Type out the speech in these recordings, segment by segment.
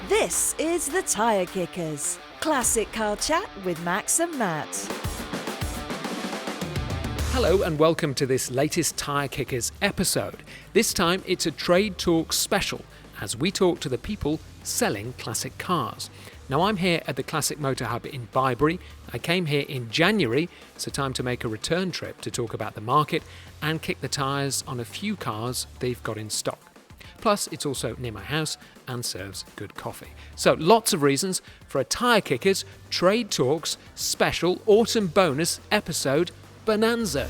This is the Tyre Kickers. Classic car chat with Max and Matt. Hello and welcome to this latest Tyre Kickers episode. This time it's a Trade Talk special as we talk to the people selling classic cars. Now I'm here at the Classic Motor Hub in Bibury. I came here in January, so time to make a return trip to talk about the market and kick the tyres on a few cars they've got in stock. Plus, it's also near my house and serves good coffee. So, lots of reasons for a Tyre Kickers Trade Talks special autumn bonus episode bonanza.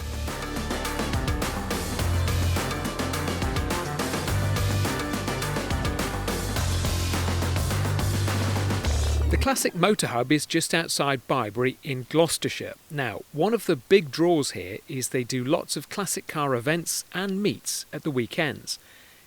The Classic Motor Hub is just outside Bibury in Gloucestershire. Now, one of the big draws here is they do lots of classic car events and meets at the weekends.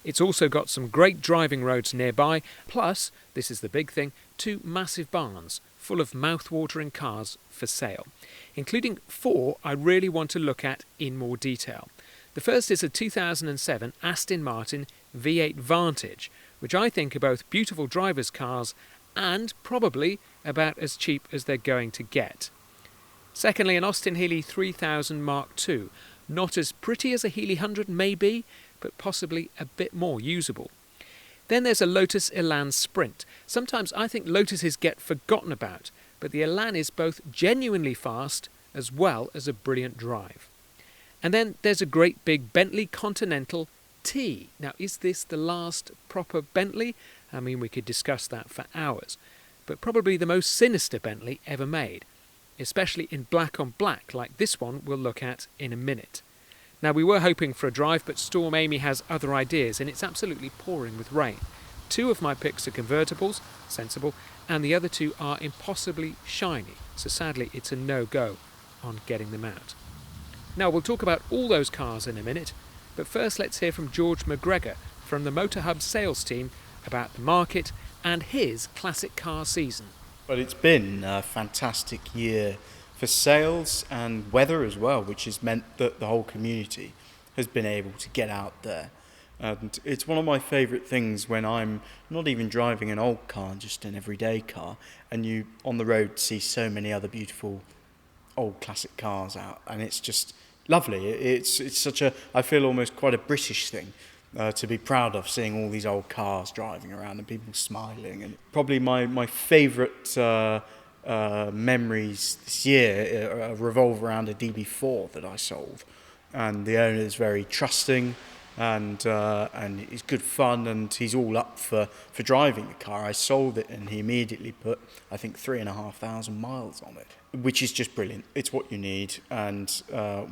It's also got some great driving roads nearby, plus, this is the big thing, 2 massive barns full of mouth-watering cars for sale, including 4 I really want to look at in more detail. The first is a 2007 Aston Martin V8 Vantage, which I think are both beautiful drivers' cars and probably about as cheap as they're going to get. Secondly, an Austin Healey 3000 Mark II, not as pretty as a Healey 100 may be, but possibly a bit more usable. Then there's a Lotus Elan Sprint. Sometimes I think Lotuses get forgotten about, but the Elan is both genuinely fast as well as a brilliant drive. And then there's a great big Bentley Continental T. Now, is this the last proper Bentley? I mean, we could discuss that for hours, but probably the most sinister Bentley ever made, especially in black on black like this one we'll look at in a minute. Now, we were hoping for a drive, but Storm Amy has other ideas, and it's absolutely pouring with rain. 2 of my picks are convertibles, sensible, and the other 2 are impossibly shiny, so sadly it's a no-go on getting them out. Now, we'll talk about all those cars in a minute, but first let's hear from George McGregor from the Motor Hub sales team about the market and his classic car season. Well, it's been a fantastic year for sales and weather as well, which has meant that the whole community has been able to get out there. And it's one of my favourite things when I'm not even driving an old car, just an everyday car, and you on the road see so many other beautiful old classic cars out, and it's just lovely. It's such a, I feel almost quite a British thing to be proud of, seeing all these old cars driving around and people smiling. And probably my favourite memories this year revolve around a DB4 that I sold, and the owner is very trusting and it's good fun, and he's all up for driving the car. I sold it and he immediately put, I think, 3,500 miles on it, which is just brilliant. It's what you need, and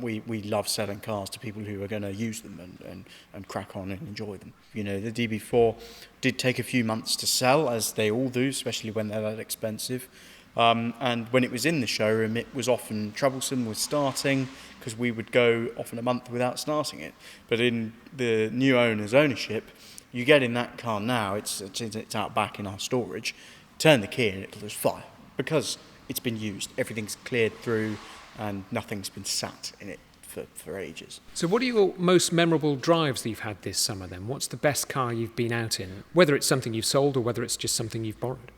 we love selling cars to people who are going to use them and crack on and enjoy them. You know, the DB4 did take a few months to sell, as they all do, especially when they're that expensive. And when it was in the showroom, it was often troublesome with starting, because we would go often a month without starting it. But in the new owner's ownership, you get in that car now, it's out back in our storage, turn the key and it'll just fire, because it's been used. Everything's cleared through and nothing's been sat in it for ages. So what are your most memorable drives that you've had this summer then? What's the best car you've been out in? Whether it's something you've sold or whether it's just something you've borrowed?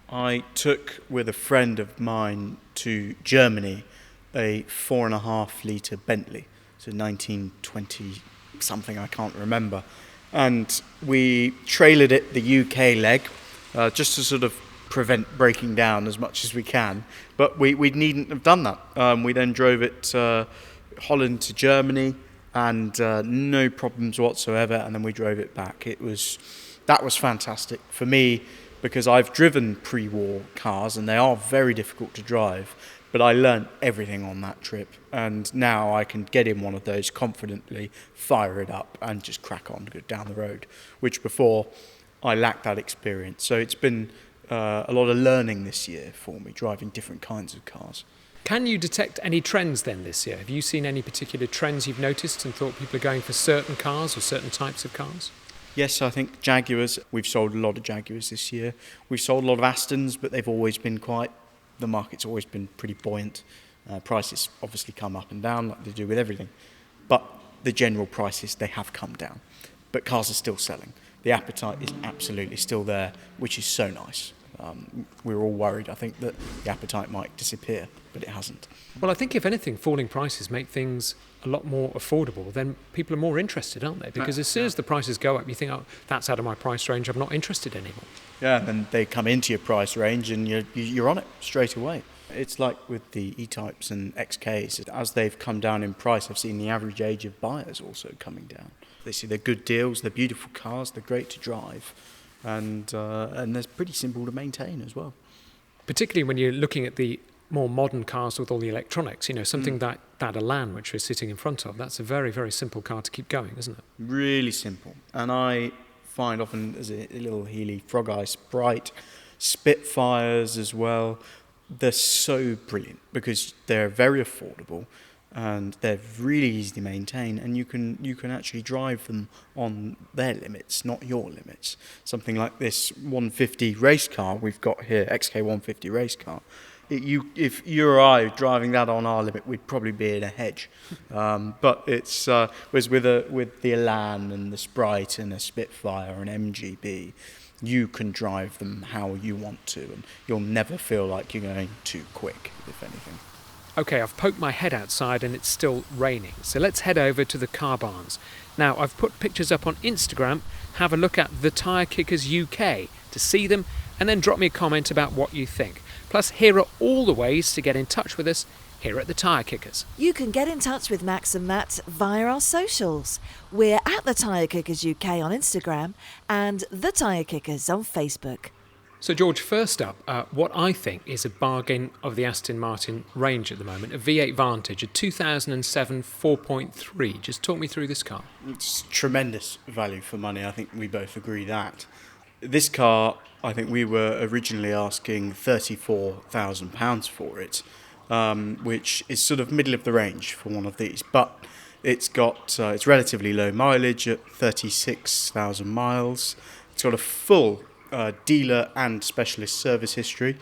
I took with a friend of mine to Germany a 4.5 litre Bentley, so 1920 something, I can't remember, and we trailered it the UK leg just to sort of prevent breaking down as much as we can, but we needn't have done that. We then drove it Holland to Germany and no problems whatsoever, and then we drove it back. That was fantastic for me, because I've driven pre-war cars and they are very difficult to drive, but I learnt everything on that trip, and now I can get in one of those confidently, fire it up and just crack on, go down the road, which before I lacked that experience. So it's been a lot of learning this year for me, driving different kinds of cars. Can you detect any trends then this year? Have you seen any particular trends you've noticed and thought people are going for certain cars or certain types of cars? Yes, I think Jaguars, we've sold a lot of Jaguars this year. We've sold a lot of Astons, but they've always been the market's always been pretty buoyant. Prices obviously come up and down like they do with everything, but the general prices, they have come down. But cars are still selling. the appetite is absolutely still there, which is so nice. We were all worried, I think, that the appetite might disappear, but it hasn't. Well, I think if anything, falling prices make things a lot more affordable. Then people are more interested, aren't they? Because as soon as the prices go up, you think, oh, that's out of my price range, I'm not interested anymore. Yeah, and they come into your price range and you're on it straight away. It's like with the E-Types and XKs. As they've come down in price, I've seen the average age of buyers also coming down. They see they're good deals, they're beautiful cars, they're great to drive, and they're pretty simple to maintain as well. Particularly when you're looking at the more modern cars with all the electronics, something that Elan, which we're sitting in front of, that's a very, very simple car to keep going, isn't it? Really simple. And I find often as a little Healey Frog Eye Sprite, Spitfires as well, they're so brilliant because they're very affordable and they're really easy to maintain, and you can actually drive them on their limits, not your limits. Something like this 150 race car we've got here, XK 150 race car, if you or I were driving that on our limit, we'd probably be in a hedge. But it's whereas with the Elan and the Sprite and a Spitfire and MGB, you can drive them how you want to, and you'll never feel like you're going too quick, if anything. Okay, I've poked my head outside and it's still raining, so let's head over to the car barns. Now, I've put pictures up on Instagram. Have a look at the Tyre Kickers UK to see them, and then drop me a comment about what you think. Plus, here are all the ways to get in touch with us here at the Tyre Kickers. You can get in touch with Max and Matt via our socials. We're at the Tyre Kickers UK on Instagram and the Tyre Kickers on Facebook. So, George, first up, what I think is a bargain of the Aston Martin range at the moment, a V8 Vantage, a 2007 4.3. Just talk me through this car. It's tremendous value for money. I think we both agree that. This car, I think we were originally asking £34,000 for it, which is sort of middle of the range for one of these. But it's got it's relatively low mileage at 36,000 miles. It's got a full dealer and specialist service history.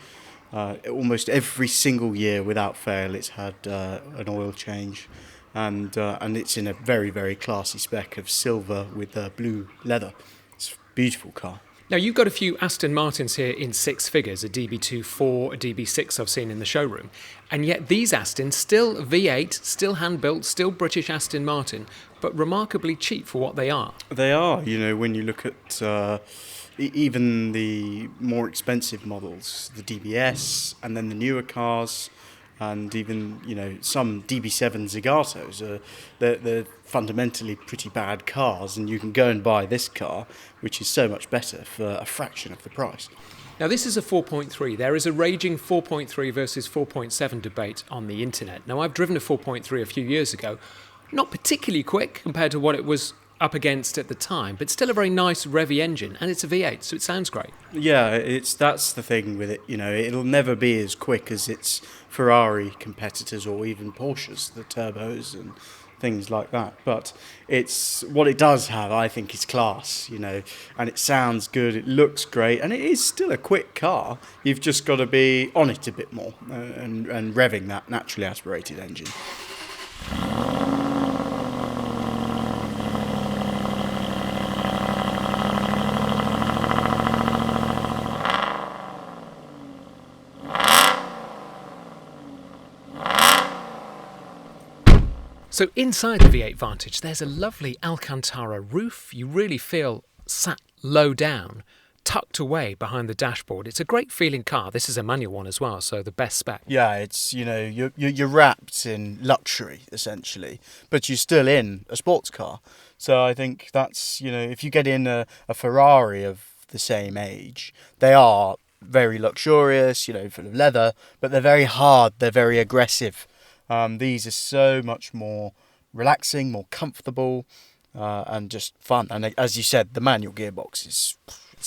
Almost every single year without fail it's had an oil change, and it's in a very, very classy spec of silver with blue leather. It's a beautiful car. Now, you've got a few Aston Martins here in six figures, a DB24, a DB6 I've seen in the showroom, and yet these Astons, still V8, still hand-built, still British Aston Martin, but remarkably cheap for what they are. They are, when you look at even the more expensive models, the DBS, and then the newer cars, and even some DB7 Zagatos, they're fundamentally pretty bad cars, and you can go and buy this car, which is so much better for a fraction of the price. Now, this is a 4.3. There is a raging 4.3 versus 4.7 debate on the internet. Now, I've driven a 4.3 a few years ago, not particularly quick compared to what it was up against at the time, but still a very nice revvy engine, and it's a V8, so it sounds great. Yeah, that's the thing with it. It'll never be as quick as its Ferrari competitors or even Porsches, the turbos and things like that. But it's what it does have, I think, is class. And it sounds good, it looks great, and it is still a quick car. You've just got to be on it a bit more and revving that naturally aspirated engine. So inside the V8 Vantage, there's a lovely Alcantara roof. You really feel sat low down, tucked away behind the dashboard. It's a great feeling car. This is a manual one as well, so the best spec. Yeah, it's, you're wrapped in luxury, essentially, but you're still in a sports car. So I think that's, if you get in a Ferrari of the same age, they are very luxurious, full of leather, but they're very hard, they're very aggressive. These are so much more relaxing, more comfortable, and just fun. And as you said, the manual gearbox it's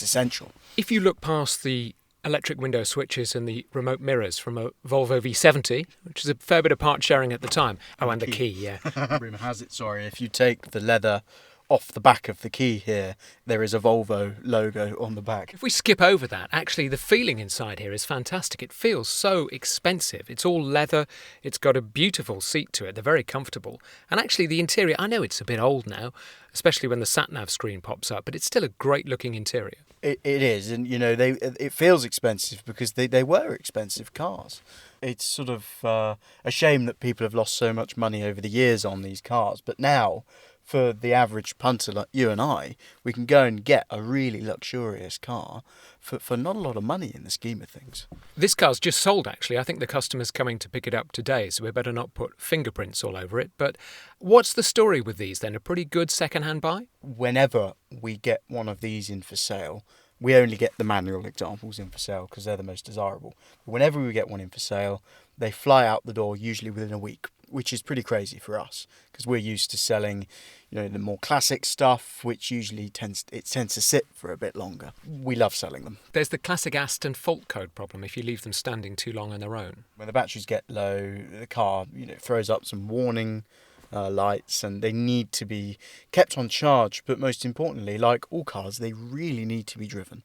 essential. If you look past the electric window switches and the remote mirrors from a Volvo V70, which is a fair bit of part sharing at the time. Oh, and the key, yeah. Rumour has it, if you take the leather off the back of the key here, there is a Volvo logo on the back. If we skip over that, actually the feeling inside here is fantastic. It feels so expensive. It's all leather. It's got a beautiful seat to it. They're very comfortable. And actually the interior, I know it's a bit old now, especially when the sat-nav screen pops up, but it's still a great looking interior. It is, and it feels expensive because they were expensive cars. It's sort of a shame that people have lost so much money over the years on these cars, but now, for the average punter like you and I, we can go and get a really luxurious car for not a lot of money in the scheme of things. This car's just sold, actually. I think the customer's coming to pick it up today, so we better not put fingerprints all over it. But what's the story with these then? A pretty good second-hand buy? Whenever we get one of these in for sale, we only get the manual examples in for sale because they're the most desirable. But whenever we get one in for sale, they fly out the door usually within a week, which is pretty crazy for us because we're used to selling, the more classic stuff, which usually tends to sit for a bit longer. We love selling them. There's the classic Aston fault code problem if you leave them standing too long on their own. When the batteries get low, the car throws up some warning lights, and they need to be kept on charge. But most importantly, like all cars, they really need to be driven.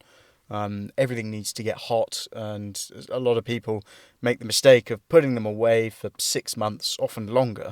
Everything needs to get hot, and a lot of people make the mistake of putting them away for 6 months, often longer,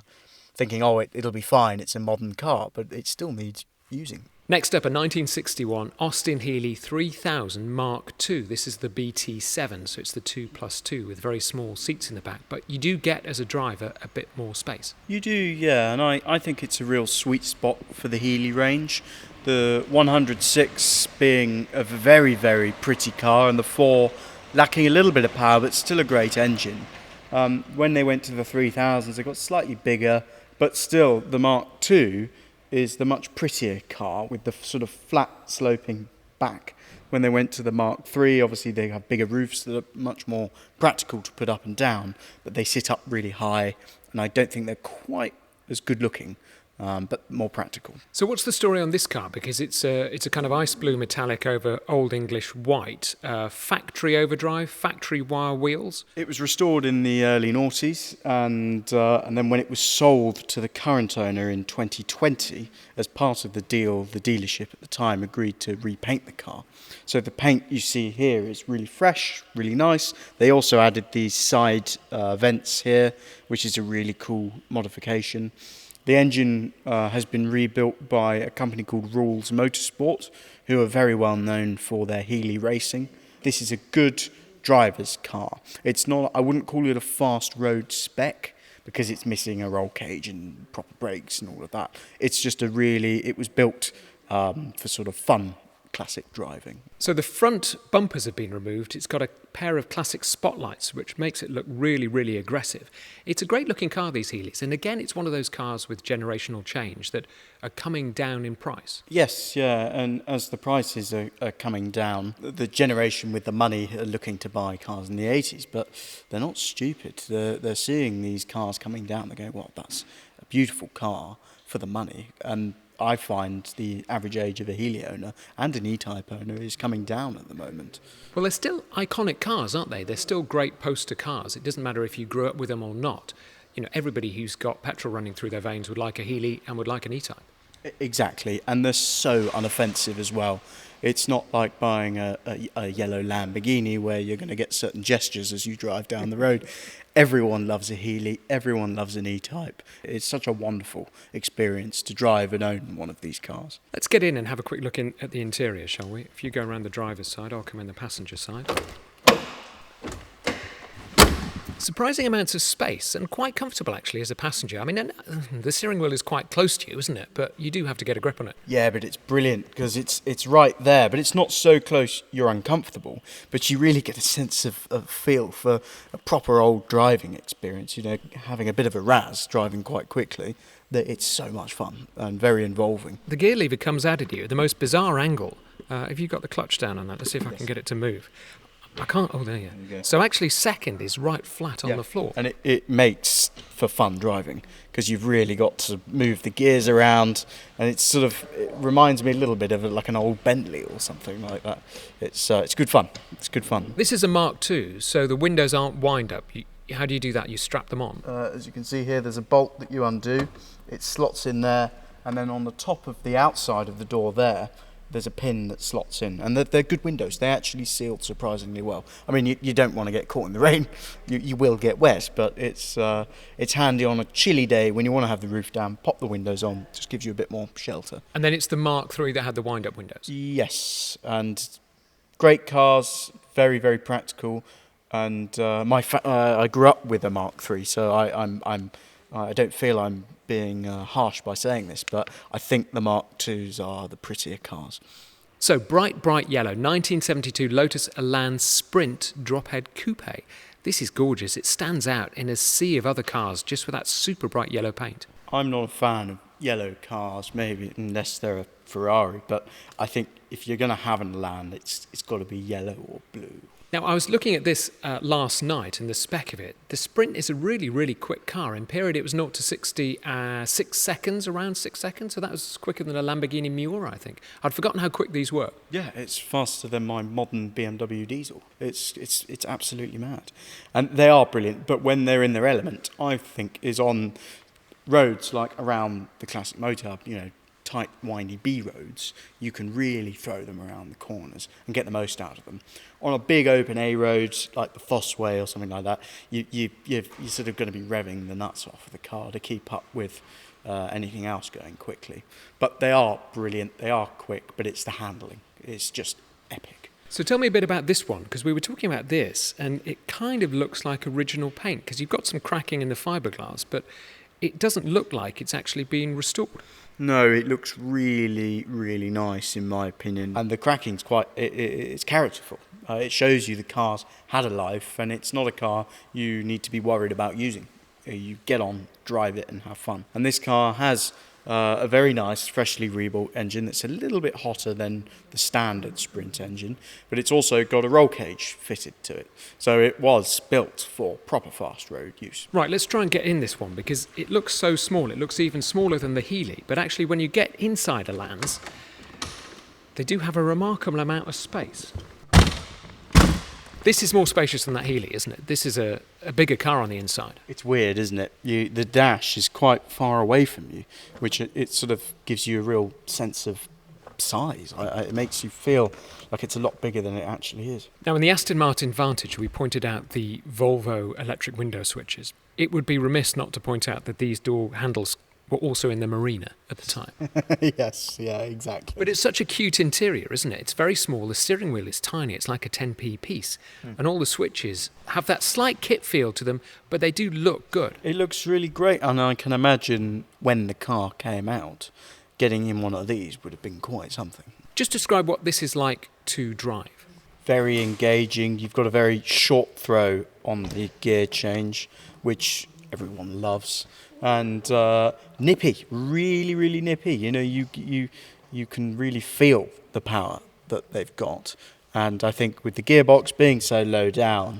thinking, it'll be fine, it's a modern car, but it still needs using. Next up, a 1961 Austin Healey 3000 Mark II. This is the BT7, so it's the 2+2 with very small seats in the back, but you do get, as a driver, a bit more space. You do, yeah, and I think it's a real sweet spot for the Healey range. The 106 being a very, very pretty car, and the 4 lacking a little bit of power, but still a great engine. When they went to the 3000s, they got slightly bigger, but still the Mark II is the much prettier car with the sort of flat sloping back. When they went to the Mark III, obviously they have bigger roofs that are much more practical to put up and down, but they sit up really high, and I don't think they're quite as good looking, but more practical. So what's the story on this car? Because it's a kind of ice blue metallic over Old English white, factory overdrive, factory wire wheels. It was restored in the early noughties, and then when it was sold to the current owner in 2020, as part of the deal, the dealership at the time agreed to repaint the car. So the paint you see here is really fresh, really nice. They also added these side vents here, which is a really cool modification. The engine has been rebuilt by a company called Rules Motorsport, who are very well known for their Healey racing. This is a good driver's car. It's not, I wouldn't call it a fast road spec because it's missing a roll cage and proper brakes and all of that. It's just it was built for sort of fun classic driving. So the front bumpers have been removed. It's got a pair of classic spotlights, which makes it look really, really aggressive. It's a great looking car, these Healeys, and again, it's one of those cars with generational change that are coming down in price. Yes, yeah, and as the prices are coming down, the generation with the money are looking to buy cars in the 80s, but they're not stupid. They're seeing these cars coming down. They go, well, that's a beautiful car for the money, and I find the average age of a Healey owner and an E-Type owner is coming down at the moment. Well, they're still iconic cars, aren't they? They're still great poster cars. It doesn't matter if you grew up with them or not. Everybody who's got petrol running through their veins would like a Healey and would like an E-Type. Exactly, and they're so unoffensive as well. It's not like buying a yellow Lamborghini where you're going to get certain gestures as you drive down the road. Everyone loves a Healey, everyone loves an E-Type. It's such a wonderful experience to drive and own one of these cars. Let's get in and have a quick look in at the interior, shall we? If you go around the driver's side, I'll come in the passenger side. Surprising amounts of space and quite comfortable actually as a passenger. I mean, the steering wheel is quite close to you, isn't it? But you do have to get a grip on it. Yeah, but it's brilliant because it's right there, but it's not so close you're uncomfortable. But you really get a sense of feel for a proper old driving experience, having a bit of a razz, driving quite quickly. That it's so much fun and very involving. The gear lever comes out at you at the most bizarre angle. Have you got the clutch down on that? Let's see if I can get it to move. I can't. Oh, there you go. So actually second is right flat on the floor. And it makes for fun driving because you've really got to move the gears around, and it reminds me a little bit of like an old Bentley or something like that. It's good fun. It's good fun. This is a Mark II, so the windows aren't wind up. How do you do that? You strap them on? As you can see here, there's a bolt that you undo. It slots in there, and then on the top of the outside of the door there's a pin that slots in, and they're good windows. They actually sealed surprisingly well. I mean, you don't want to get caught in the rain. You will get wet, but it's handy on a chilly day when you want to have the roof down. Pop the windows on, just gives you a bit more shelter. And then it's the Mark III that had the wind-up windows. Yes, and great cars, very, very practical. And I grew up with a Mark III, so I don't feel I'm being harsh by saying this, but I think the Mark IIs are the prettier cars. So bright yellow, 1972 Lotus Elan Sprint drophead coupe. This is gorgeous. It stands out in a sea of other cars just with that super bright yellow paint. I'm not a fan of yellow cars, maybe unless they're a Ferrari, but I think if you're going to have an Elan, it's got to be yellow or blue. Now, I was looking at this last night and the spec of it. The Sprint is a really, really quick car. In period, it was 0 to 60, 6 seconds, around 6 seconds. So that was quicker than a Lamborghini Miura, I think. I'd forgotten how quick these were. Yeah, it's faster than my modern BMW diesel. It's absolutely mad. And they are brilliant, but when they're in their element, I think is on roads like around the classic motor hub, tight, windy B roads, you can really throw them around the corners and get the most out of them. On a big open A road like the Foss Way or something like that, you're sort of going to be revving the nuts off of the car to keep up with anything else going quickly. But they are brilliant, they are quick, but it's the handling. It's just epic. So tell me a bit about this one, because we were talking about this, and it kind of looks like original paint, because you've got some cracking in the fiberglass, but it doesn't look like it's actually been restored. No, it looks really, really nice in my opinion. And the cracking's it's characterful. It shows you the car's had a life, and it's not a car you need to be worried about using. You get on, drive it, and have fun. And this car has a very nice, freshly rebuilt engine that's a little bit hotter than the standard Sprint engine, but it's also got a roll cage fitted to it. So it was built for proper fast road use. Right, let's try and get in this one, because it looks so small. It looks even smaller than the Healey, but actually when you get inside Elans, they do have a remarkable amount of space. This is more spacious than that Healey, isn't it? This is a bigger car on the inside. It's weird, isn't it? The dash is quite far away from you, which it sort of gives you a real sense of size. It makes you feel like it's a lot bigger than it actually is. Now, in the Aston Martin Vantage, we pointed out the Volvo electric window switches. It would be remiss not to point out that these door handles were also in the Marina at the time. Yes, yeah, exactly. But it's such a cute interior, isn't it? It's very small. The steering wheel is tiny. It's like a 10p piece. And all the switches have that slight kit feel to them, but they do look good. It looks really great, and I can imagine when the car came out, getting in one of these would have been quite something. Just describe what this is like to drive. Very engaging. You've got a very short throw on the gear change, which everyone loves. And nippy, really, really nippy. You can really feel the power that they've got. And I think with the gearbox being so low down,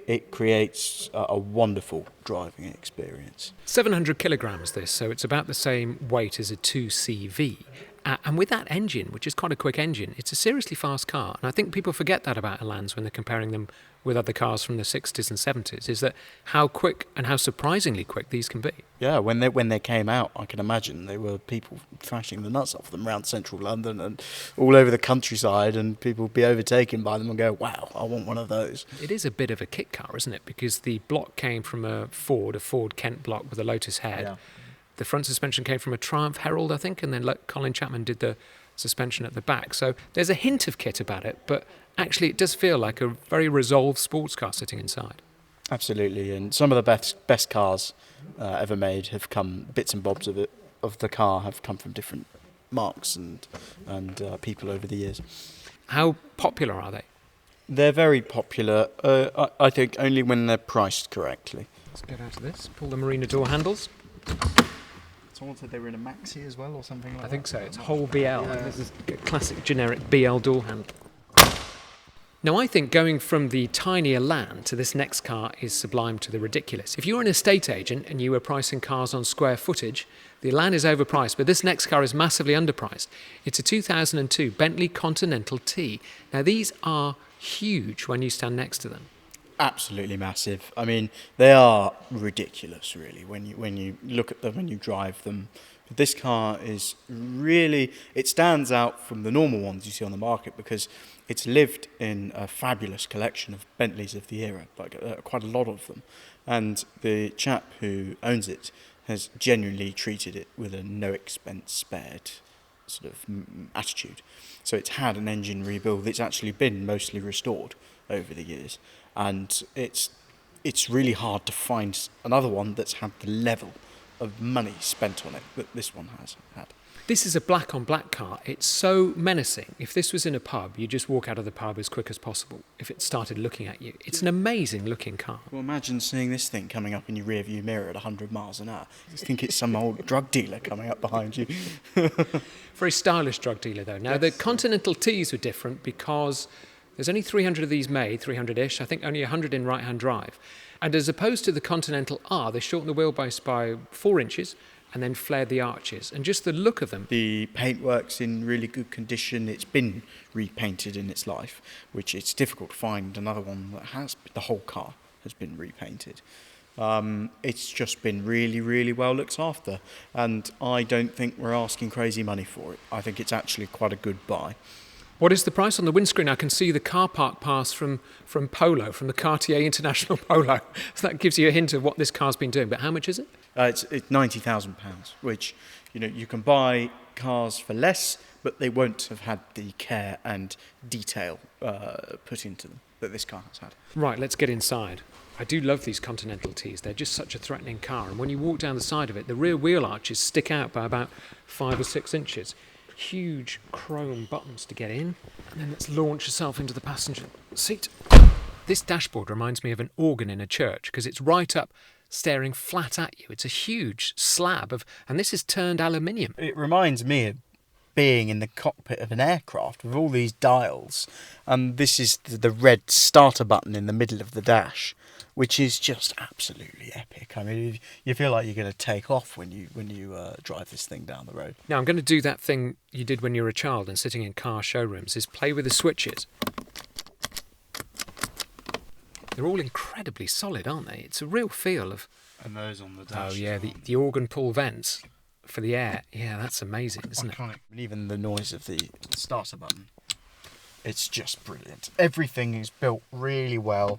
it creates a wonderful driving experience. 700 kilograms this, so it's about the same weight as a 2CV. And with that engine, which is quite a quick engine, it's a seriously fast car. And I think people forget that about Elans when they're comparing them with other cars from the 60s and 70s, is that how quick and how surprisingly quick these can be. Yeah, when they came out, I can imagine there were people thrashing the nuts off them around central London and all over the countryside, and people would be overtaken by them and go, wow, I want one of those. It is a bit of a kit car, isn't it? Because the block came from a Ford Kent block with a Lotus head. Yeah. The front suspension came from a Triumph Herald, I think, and then Colin Chapman did the suspension at the back. So there's a hint of kit about it, but actually it does feel like a very resolved sports car sitting inside. Absolutely, and some of the best cars ever made have come, bits and bobs of the car have come from different marques and people over the years. How popular are they? They're very popular, I think only when they're priced correctly. Let's get out of this, pull the Marina door handles. Someone said they were in a Maxi as well or something like that. I think so, it's whole BL. Yeah. This is a classic generic BL door handle. Now, I think going from the tiny Elan to this next car is sublime to the ridiculous. If you're an estate agent and you were pricing cars on square footage, the Elan is overpriced, but this next car is massively underpriced. It's a 2002 Bentley Continental T. Now, these are huge when you stand next to them. Absolutely massive. I mean, they are ridiculous, really, when you look at them, when you drive them. This car is really, it stands out from the normal ones you see on the market because it's lived in a fabulous collection of Bentleys of the era, quite a lot of them. And the chap who owns it has genuinely treated it with a no expense spared sort of attitude. So it's had an engine rebuild. It's actually been mostly restored over the years. And it's really hard to find another one that's had the level of money spent on it that this one has had. This is a black on black car. It's so menacing. If this was in a pub, you just walk out of the pub as quick as possible if it started looking at you. It's an amazing looking car. Well, imagine seeing this thing coming up in your rear view mirror at 100 miles an hour. You think it's some old drug dealer coming up behind you. Very stylish drug dealer though. Now the Continental Ts were different because there's only 300 of these made, 300-ish, I think only 100 in right-hand drive. And as opposed to the Continental R, they shortened the wheelbase by 4 inches and then flared the arches. And just the look of them. The paintwork's in really good condition. It's been repainted in its life, which it's difficult to find another one that has. The whole car has been repainted. It's just been really, really well looked after. And I don't think we're asking crazy money for it. I think it's actually quite a good buy. What is the price on the windscreen? I can see the car park pass from Polo, from the Cartier International Polo. So that gives you a hint of what this car's been doing. But how much is it? It's £90,000, which, you can buy cars for less, but they won't have had the care and detail put into them that this car has had. Right, let's get inside. I do love these Continental Ts. They're just such a threatening car. And when you walk down the side of it, the rear wheel arches stick out by about 5 or 6 inches. Huge chrome buttons to get in. And then let's launch yourself into the passenger seat. This dashboard reminds me of an organ in a church because it's right up, staring flat at you. It's a huge slab of, and this is turned aluminium. It reminds me of being in the cockpit of an aircraft with all these dials, and this is the red starter button in the middle of the dash, which is just absolutely epic. I mean, you feel like you're going to take off when you drive this thing down the road. Now I'm going to do that thing you did when you were a child and sitting in car showrooms, is play with the switches. They're all incredibly solid, aren't they? It's a real feel of... And those on the dash. Oh yeah, the organ pull vents for the air. Yeah, that's amazing, isn't it? Iconic. And even the noise of the starter button. It's just brilliant. Everything is built really well.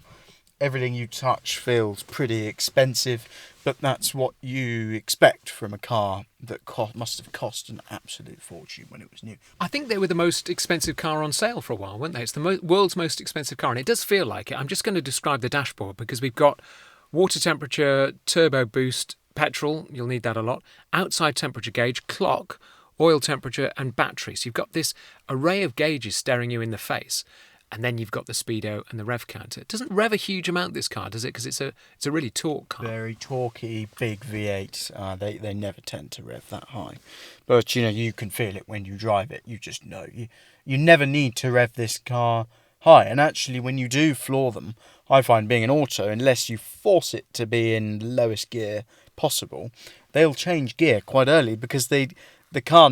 Everything you touch feels pretty expensive, but that's what you expect from a car that must have cost an absolute fortune when it was new. I think they were the most expensive car on sale for a while, weren't they? It's the world's most expensive car, and it does feel like it. I'm just going to describe the dashboard because we've got water temperature, turbo boost, petrol, you'll need that a lot, outside temperature gauge, clock, oil temperature and battery. So you've got this array of gauges staring you in the face. And then you've got the speedo and the rev counter. It doesn't rev a huge amount, this car, does it? Because it's a really torque car. Very torquey, big V8. They never tend to rev that high. But, you can feel it when you drive it. You just know. You never need to rev this car high. And actually, when you do floor them, I find being an auto, unless you force it to be in lowest gear possible, they'll change gear quite early because the car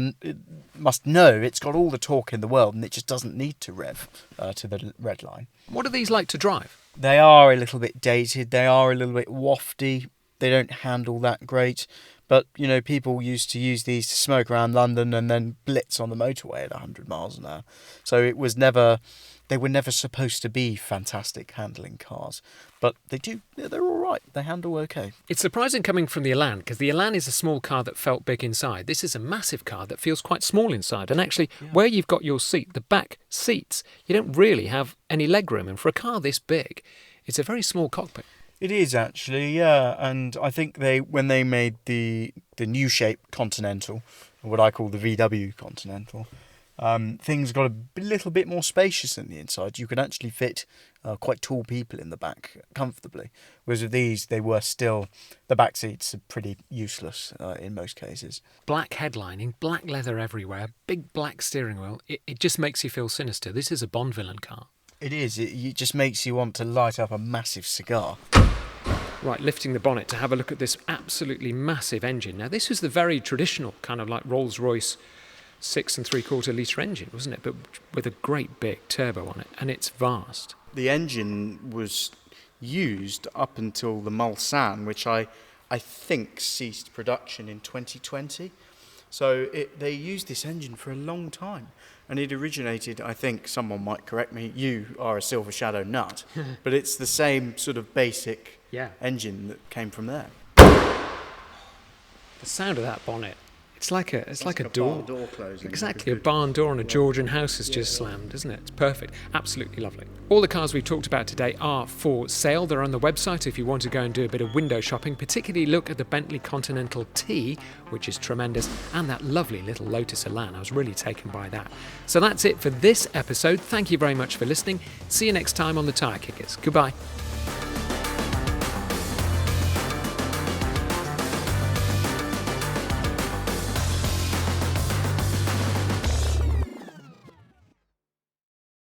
must know it's got all the torque in the world and it just doesn't need to rev to the red line. What are these like to drive? They are a little bit dated. They are a little bit wafty. They don't handle that great. But, people used to use these to smoke around London and then blitz on the motorway at 100 miles an hour. So they were never supposed to be fantastic handling cars. But they're all right. They handle okay. It's surprising coming from the Elan, because the Elan is a small car that felt big inside. This is a massive car that feels quite small inside. And actually, where you've got your seat, the back seats, you don't really have any legroom. And for a car this big, it's a very small cockpit. It is actually, yeah. And I think when they made the new shape Continental, what I call the VW Continental, things got a little bit more spacious in the inside. You can actually fit quite tall people in the back comfortably. Whereas with these, the back seats are pretty useless in most cases. Black headlining, black leather everywhere, big black steering wheel. It just makes you feel sinister. This is a Bond villain car. It is. It just makes you want to light up a massive cigar. Right, lifting the bonnet to have a look at this absolutely massive engine. Now, this was the very traditional kind of like Rolls-Royce 6 3/4 litre engine, wasn't it? But with a great big turbo on it, and it's vast. The engine was used up until the Mulsanne, which I think ceased production in 2020. So they used this engine for a long time. And it originated, I think, someone might correct me, you are a Silver Shadow nut, but it's the same sort of basic engine that came from there. The sound of that bonnet. It's like a door. Barn door closing. Exactly, a barn door on a Georgian house has just slammed, isn't it? It's perfect. Absolutely lovely. All the cars we've talked about today are for sale. They're on the website if you want to go and do a bit of window shopping. Particularly look at the Bentley Continental T, which is tremendous, and that lovely little Lotus Elan. I was really taken by that. So that's it for this episode. Thank you very much for listening. See you next time on the Tyre Kickers. Goodbye.